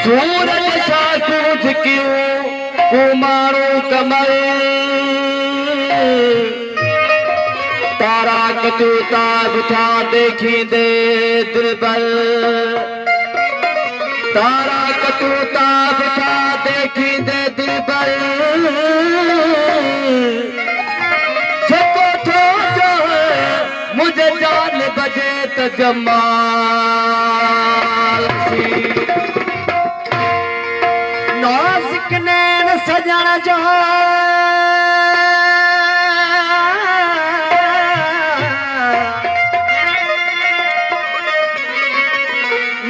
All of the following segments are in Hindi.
सूरज सा सूझ क्यों कुमारो कमल तारा कतूता बुझा देखी दे दिलबर तारा कतूता बुझा देखी दे दिलबर छको थो जो मुझे जान बजे तो जमाल नासिक नैन सजण जो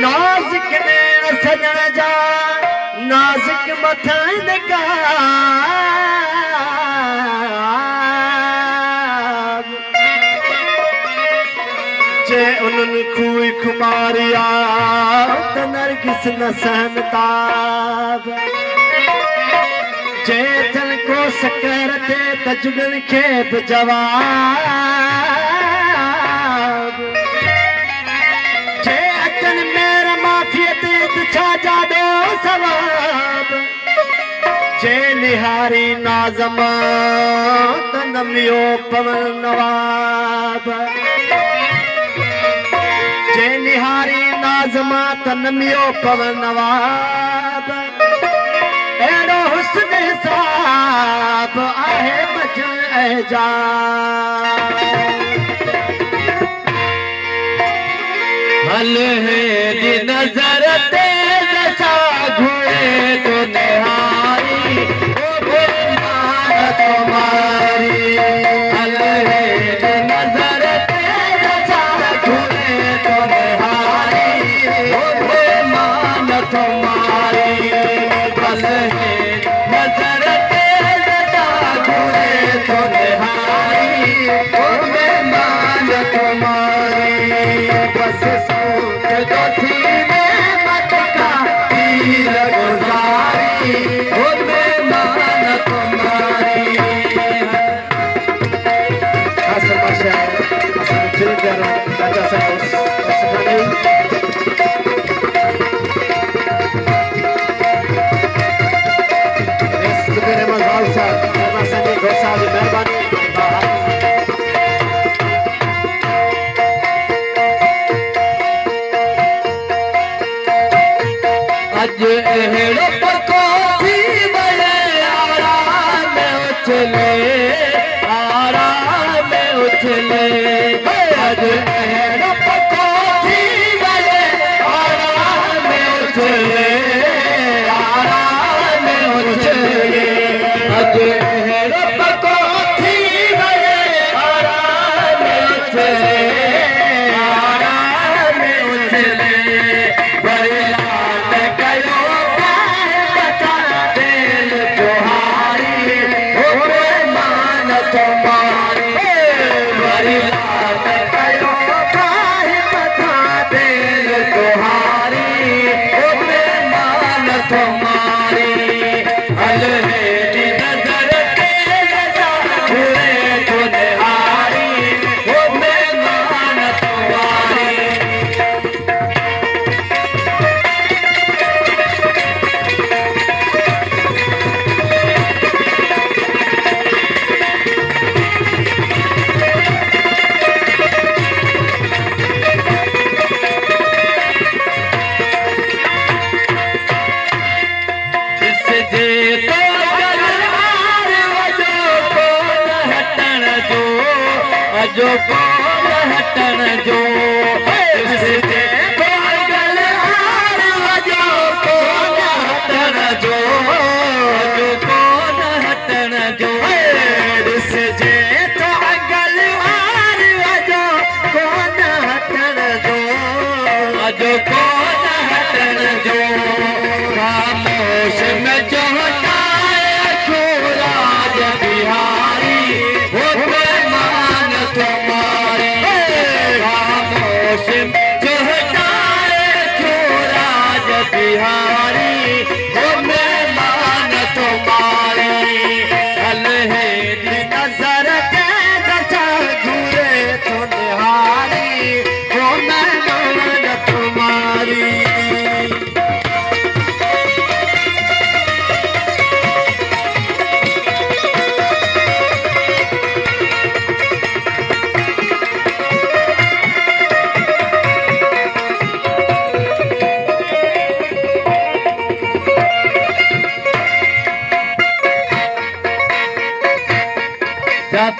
नासिक नैन सजण जा नासिक मथां का जे उन्हनि खूई खुमारिया त नरगिस न सहनताब जे जन को सकर दे त जुगन खे बि जवाब जे अचन मेर माफीअ ते छा जाॾो सवाब जे निहारी नाज़मा त नमियो पवन नवाब जे निहारी नाज़मा त नमियो पवन नवाब अहिड़ो हुस्न हिसाब आहे बचन एजाब हल हेरी नज़र ते जसा घुरे तो निहारी ओ बेमान तुम्हारी हल हेरी नज़र ते जसा घुरे तो निहारी ओ बेमान तुम्हारी हल हेरी नज़र ते जसा घुरे तो निहारी ओ बेमान तुम्हारी बस सोच जो थी मत का तीर गुजारी ओ बेमान तुम्हारी असर माशा असर फिर कर राजा साहब असखानी इस मेरे मज़ाल साहब बाबा संजय घोषा की मेहरबानी अज अहिड़ो पको थी वञे आराम उछले अज अहिड़ो पको थी वञे आराम उछले अज अहिड़ो पको थी वञे आराम उछले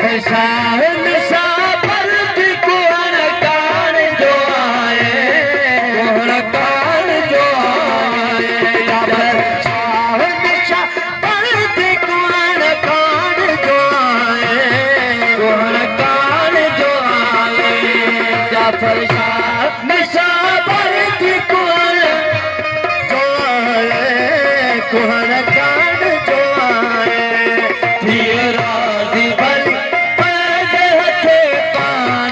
शाह निशा पर भी कुहन कान जो आए, कुहन कान जो आए। जाफर शाह निशा पर भी कुहन कान जो आए, कुहन कान जो आए। जाफर शाह निशा पर भी कुहन जो आए, कुहन कान जो आए। थिए राज़ी भली पंहिंजे हथे पाण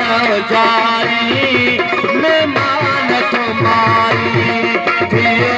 जारी, मेहमान तो मारी। थिए